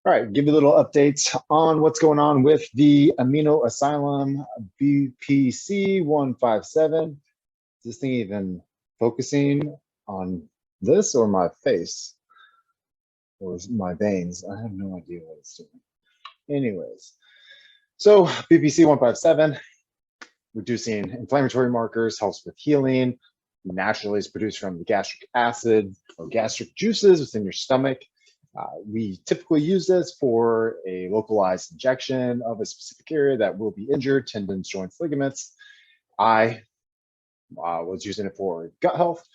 All right, give you a little updates on what's going on with the Amino Asylum BPC157. Is this thing even focusing on this or my face? Or my veins? I have no idea what it's doing. Anyways, so BPC157, reducing inflammatory markers, helps with healing. Naturally, it's produced from the gastric acid or gastric juices within your stomach. We typically use this for a localized injection of a specific area that will be injured, tendons, joints, ligaments. I was using it for gut health,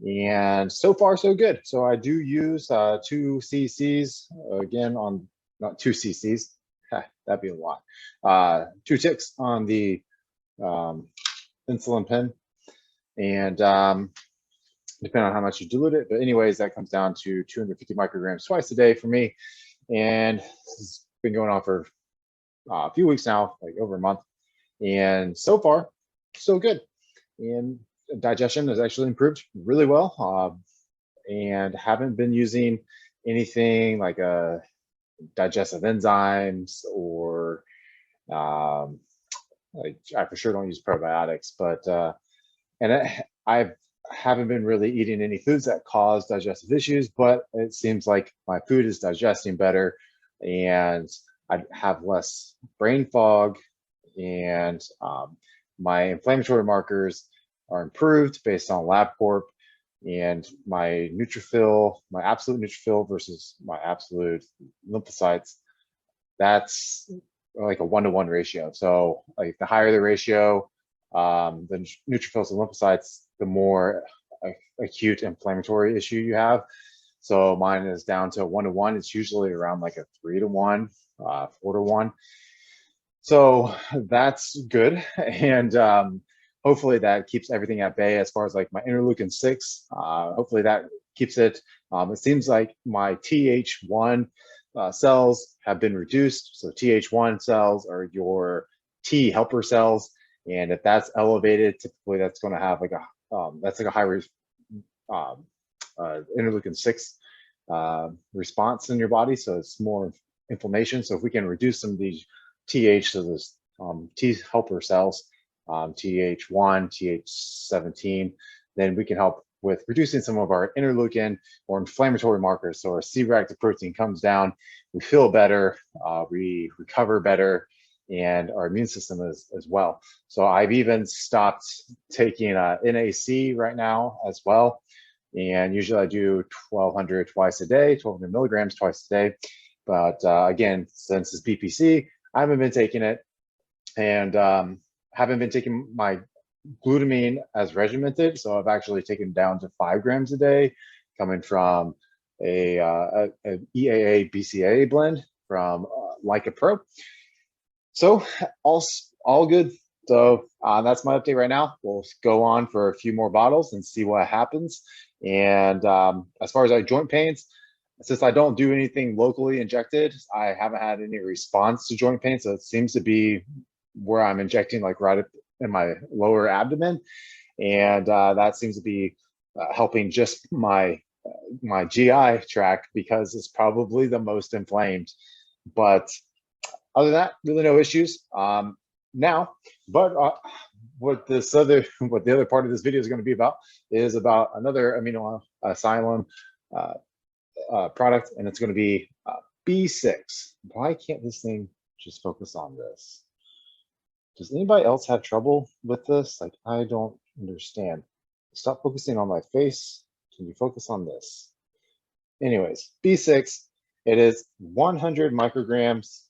and so far so good. So I do use 2 cc's, again on, not 2 cc's, that'd be a lot. 2 ticks on the insulin pen, and depending on how much you dilute it. But anyways, that comes down to 250 micrograms twice a day for me. And this has been going on for a few weeks now, like over a month. And so far, so good. And digestion has actually improved really well. And haven't been using anything like digestive enzymes or like, I for sure don't use probiotics, but I haven't been really eating any foods that cause digestive issues, but it seems like my food is digesting better and I have less brain fog, and my inflammatory markers are improved based on LabCorp, and my neutrophil, my absolute neutrophil versus my absolute lymphocytes, that's like a 1-to-1 ratio. So like the higher the ratio, the neutrophils and lymphocytes, the more acute inflammatory issue you have. So mine is down to 1-to-1. It's usually around like a 3-to-1, 4-to-1. So that's good. And hopefully that keeps everything at bay as far as like my interleukin 6. Hopefully that keeps it. It seems like my TH1 cells have been reduced. So TH1 cells are your T helper cells. And if that's elevated, typically that's going to have like a high interleukin 6 response in your body. So it's more inflammation. So if we can reduce some of these TH, so those T helper cells, TH1, TH17, then we can help with reducing some of our interleukin or inflammatory markers. So our C-reactive protein comes down, we feel better, we recover better, and our immune system as well. So I've even stopped taking NAC right now as well. And usually I do 1,200 twice a day, 1,200 milligrams twice a day. But again, since it's BPC, I haven't been taking it, and haven't been taking my glutamine as regimented. So I've actually taken down to 5 grams a day, coming from an EAA BCA blend from Leica Pro. So all good. So that's my update right now. We'll go on for a few more bottles and see what happens. And as far as our joint pains, since I don't do anything locally injected, I haven't had any response to joint pain. So it seems to be where I'm injecting like right in my lower abdomen. And that seems to be helping just my GI tract, because it's probably the most inflamed. But other than that, really no issues now. But what the other part of this video is going to be about is about another Amino Asylum product, and it's going to be B6. Why can't this thing just focus on this? Does anybody else have trouble with this? Like, I don't understand. Stop focusing on my face. Can you focus on this? Anyways, B6, it is 100 micrograms.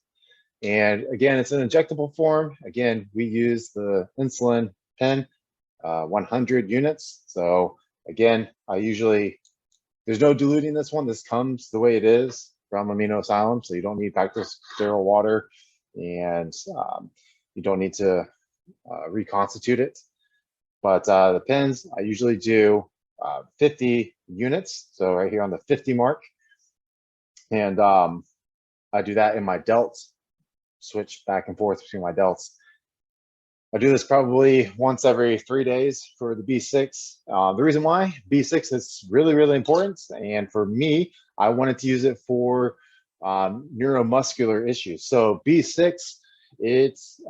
And again, it's an injectable form. Again, we use the insulin pen, 100 units. So again, there's no diluting this one. This comes the way it is from Amino Asylum. So you don't need sterile water, and you don't need to reconstitute it. But the pens, I usually do 50 units. So right here on the 50 mark. And I do that in my delts. Switch back and forth between my delts. I do this probably once every 3 days for the B6. The reason why B6 is really, really important, and for me, I wanted to use it for neuromuscular issues. So B6, it's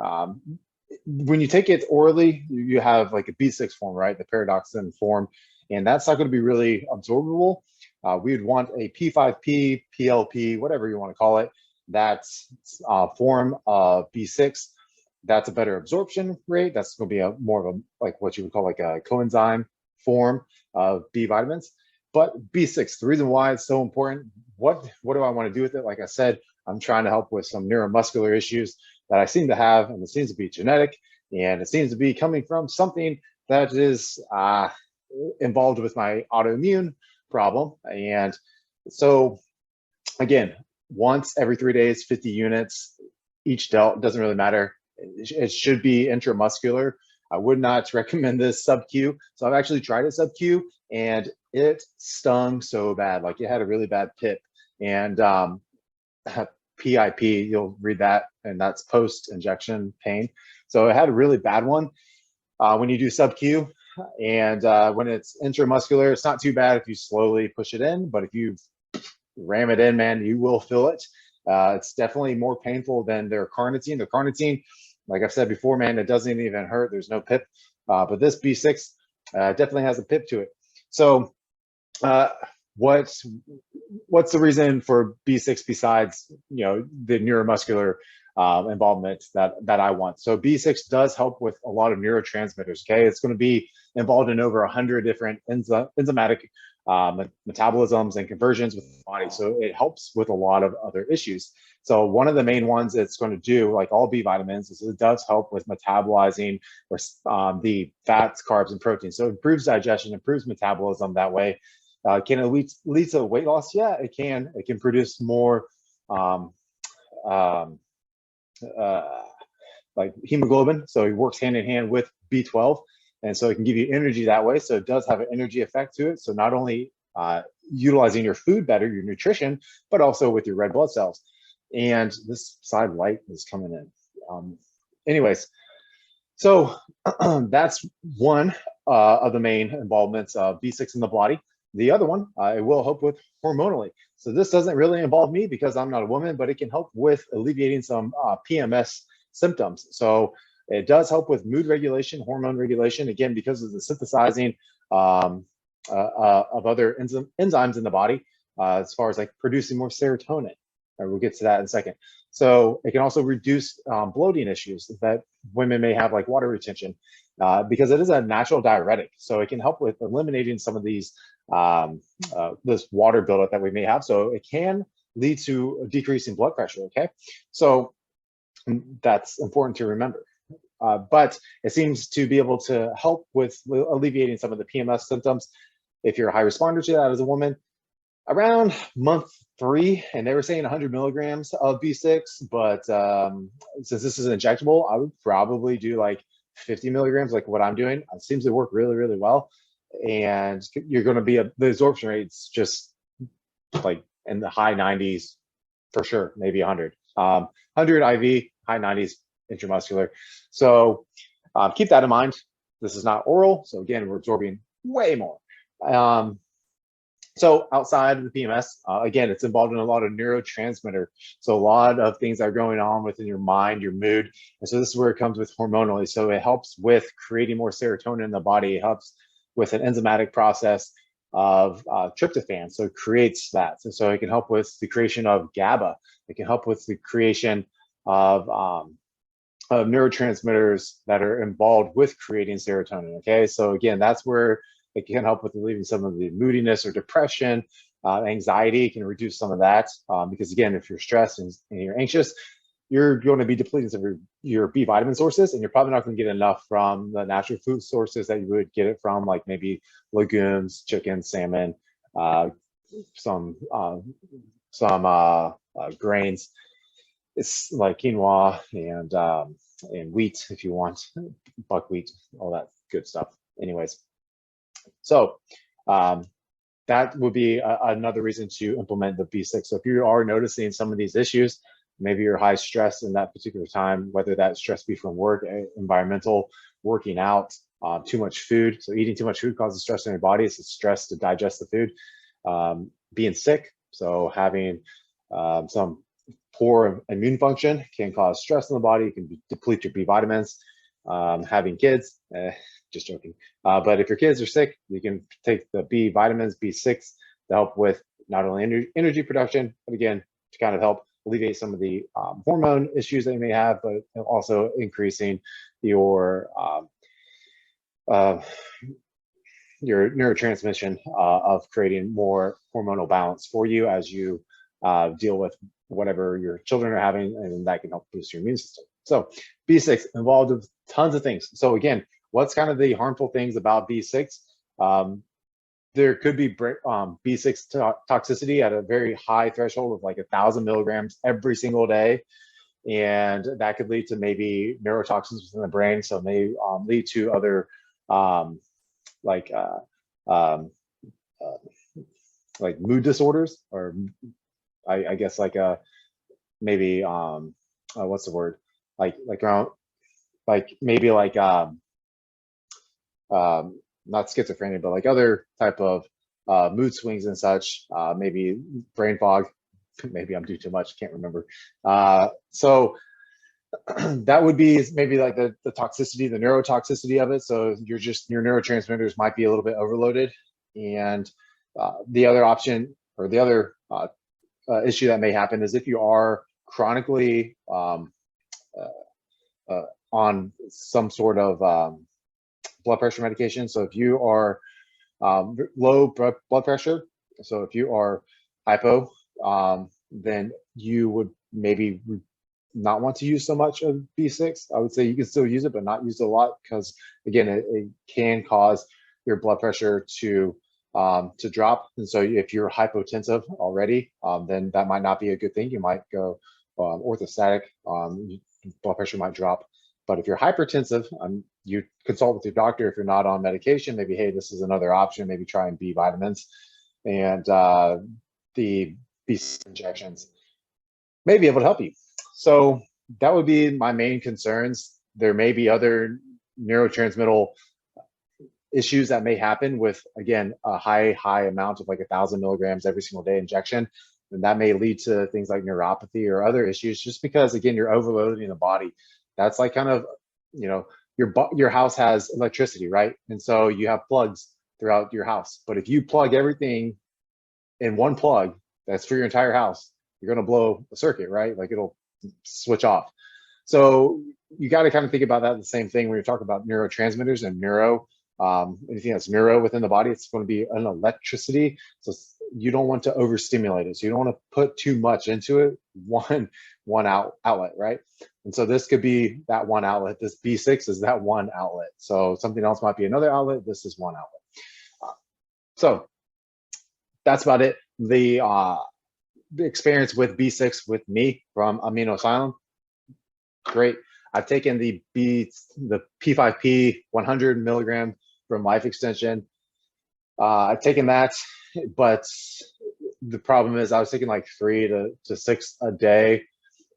when you take it orally, you have like a B6 form, right? The paradoxin form, and that's not going to be really absorbable. We would want a P5P, PLP, whatever you want to call it. That's a form of B6. That's a better absorption rate. That's going to be a more of a like what you would call like a coenzyme form of B vitamins. But B6, the reason why it's so important, what do I want to do with it? Like I said, I'm trying to help with some neuromuscular issues that I seem to have, and it seems to be genetic, and it seems to be coming from something that is involved with my autoimmune problem. And so again, once every 3 days, 50 units, each delt, doesn't really matter. It should be intramuscular. I would not recommend this sub-Q. So I've actually tried it sub-Q, and it stung so bad. Like it had a really bad pip. And PIP, you'll read that, and that's post-injection pain. So it had a really bad one when you do sub-Q. And when it's intramuscular, it's not too bad if you slowly push it in, but if you ram it in, man, you will feel it. It's definitely more painful than their carnitine. The carnitine, like I've said before, man, it doesn't even hurt. There's no pip. But this B6 definitely has a pip to it. So what's the reason for B6 besides, you know, the neuromuscular involvement that I want? So B6 does help with a lot of neurotransmitters. Okay, it's going to be involved in over 100 different enzymatic metabolisms and conversions with the body. So it helps with a lot of other issues. So one of the main ones it's going to do, like all B vitamins, is it does help with metabolizing or the fats, carbs, and proteins. So it improves digestion, improves metabolism that way. Can it lead to weight loss? Yeah, it can. It can produce more like hemoglobin. So it works hand in hand with B12. And so it can give you energy that way. So it does have an energy effect to it. So not only utilizing your food better, your nutrition, but also with your red blood cells. And this side light is coming in. Anyways, so that's one of the main involvements of B6 in the body. The other one, it will help with hormonally. So this doesn't really involve me because I'm not a woman, but it can help with alleviating some PMS symptoms. So it does help with mood regulation, hormone regulation, again, because of the synthesizing of other enzymes in the body, as far as like producing more serotonin. We'll get to that in a second. So it can also reduce bloating issues that women may have, like water retention, because it is a natural diuretic. So it can help with eliminating some of these this water buildup that we may have. So it can lead to a decrease in blood pressure. Okay, so that's important to remember. But it seems to be able to help with alleviating some of the PMS symptoms if you're a high responder to that as a woman. Around month 3, and they were saying 100 milligrams of B6, but since this is injectable, I would probably do like 50 milligrams, like what I'm doing. It seems to work really, really well. And you're going to be the absorption rate's just like in the high 90s for sure, maybe 100. 100 IV, high 90s intramuscular. So keep that in mind. This is not oral, so again, we're absorbing way more. So outside of the PMS, again, it's involved in a lot of neurotransmitter. So a lot of things are going on within your mind, your mood. And so this is where it comes with hormonally. So it helps with creating more serotonin in the body. It helps with an enzymatic process of tryptophan. So it creates that. So it can help with the creation of GABA. It can help with the creation of neurotransmitters that are involved with creating serotonin. Okay, so again, that's where it can help with relieving some of the moodiness or depression, anxiety. It can reduce some of that because again, if you're stressed and you're anxious, you're going to be depleting some of your B vitamin sources, and you're probably not going to get enough from the natural food sources that you would get it from, like maybe legumes, chicken, salmon, some grains. It's like quinoa and wheat if you want, buckwheat, all that good stuff. Anyways, so that would be another reason to implement the B6. So if you are noticing some of these issues, maybe you're high stress in that particular time, whether that stress be from work, environmental, working out, too much food. So eating too much food causes stress in your body. It's stress to digest the food. Being sick, so having Some poor immune function can cause stress in the body. You can deplete your B vitamins. Having kids, just joking. But if your kids are sick, you can take the B vitamins, B6, to help with not only energy production, but again, to kind of help alleviate some of the hormone issues that you may have, but also increasing your neurotransmission of creating more hormonal balance for you as you deal with whatever your children are having, and that can help boost your immune system. So B6 involved with tons of things. So again, what's kind of the harmful things about B6? There could be B6 toxicity at a very high threshold of like 1,000 milligrams every single day. And that could lead to maybe neurotoxins within the brain. So it may lead to other like mood disorders, or I guess like maybe what's the word, like maybe like not schizophrenia, but like other type of mood swings and such, maybe brain fog. Maybe I'm doing too much, can't remember. So that would be maybe like the toxicity, the neurotoxicity of it. So your neurotransmitters might be a little bit overloaded. And the other option, or the other issue that may happen, is if you are chronically on some sort of blood pressure medication. So if you are low blood pressure, so if you are hypo, then you would maybe not want to use so much of B6. I would say you can still use it, but not use it a lot, because again, it can cause your blood pressure to drop. And so if you're hypotensive already, then that might not be a good thing. You might go orthostatic, blood pressure might drop. But if you're hypertensive, you consult with your doctor if you're not on medication. Maybe, hey, this is another option. Maybe try and B vitamins, and the B6 injections may be able to help you. So that would be my main concerns. There may be other neurotransmittal issues that may happen with, again, a high amount of like 1,000 milligrams every single day injection. And that may lead to things like neuropathy or other issues, just because, again, you're overloading the body. That's like kind of, you know, your house has electricity, right? And so you have plugs throughout your house. But if you plug everything in one plug that's for your entire house, you're going to blow a circuit, right? Like it'll switch off. So you got to kind of think about that the same thing when you're talking about neurotransmitters and anything that's neuro within the body. It's going to be an electricity. So you don't want to overstimulate it. So you don't want to put too much into it, one outlet, right? And so this could be that one outlet. This B6 is that one outlet. So something else might be another outlet. This is one outlet. So that's about it. The experience with B6 with me from Amino Asylum, great. I've taken the P5P 100 milligram from Life Extension. I've taken that, but the problem is I was taking like 3 to 6 a day.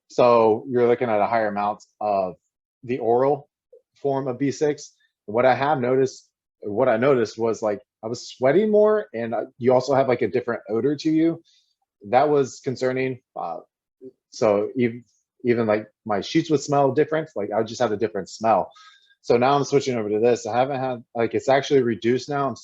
So you're looking at a higher amount of the oral form of B6. What I noticed was like I was sweating more, and you also have like a different odor to you. That was concerning. So even like my sheets would smell different. Like I just had a different smell. So now I'm switching over to this. I haven't had, like, it's actually reduced now.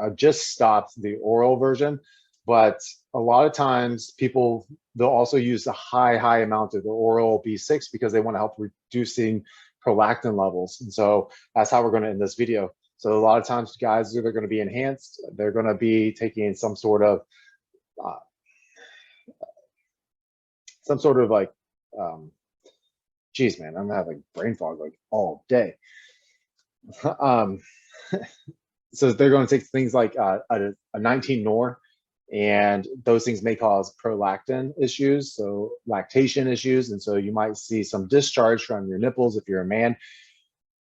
I've just stopped the oral version, but a lot of times they'll also use a high amount of the oral B6 because they want to help reducing prolactin levels. And so that's how we're going to end this video. So a lot of times guys are going to be enhanced. They're going to be taking some sort of like, geez, man, I'm gonna have like brain fog like all day. So they're going to take things like a 19 nor, and those things may cause prolactin issues, so lactation issues, and so you might see some discharge from your nipples if you're a man,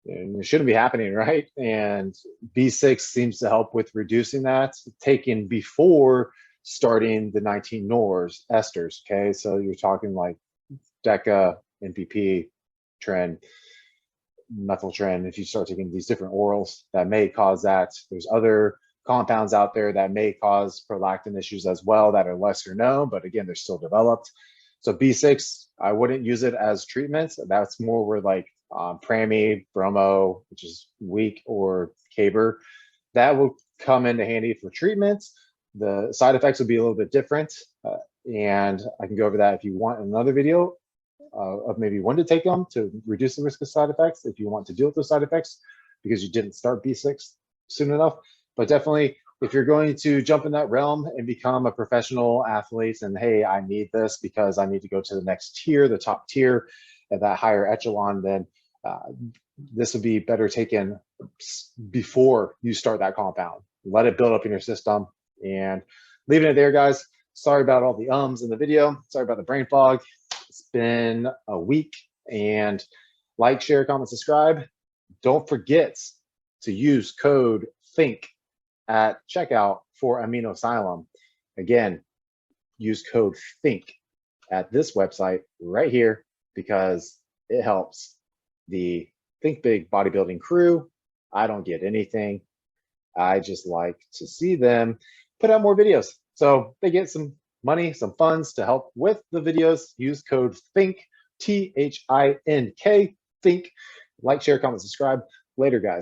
and it shouldn't be happening, right? And B6 seems to help with reducing that, taken before starting the 19 nors esters. Okay, so you're talking like DECA, NPP, tren, methyltren. If you start taking these different orals, that may cause that. There's other compounds out there that may cause prolactin issues as well that are lesser known, but again, they're still developed. So B6, I wouldn't use it as treatments. That's more where like Prami, Bromo, which is weak, or Caber, that will come into handy for treatments. The side effects will be a little bit different. And I can go over that if you want another video of maybe when to take them to reduce the risk of side effects, if you want to deal with those side effects because you didn't start B6 soon enough. But definitely, if you're going to jump in that realm and become a professional athlete and, hey, I need this because I need to go to the next tier, the top tier, at that higher echelon, then this would be better taken before you start that compound. Let it build up in your system, and leaving it there, guys. Sorry about all the ums in the video. Sorry about the brain fog. It's been a week, and like, share, comment, subscribe. Don't forget to use code THINK at checkout for Amino Asylum. Again, use code THINK at this website right here because it helps the Think Big bodybuilding crew. I don't get anything. I just like to see them put out more videos. So they get some money, some funds to help with the videos. Use code THINK, THINK, THINK. Like, share, comment, subscribe. Later, guys.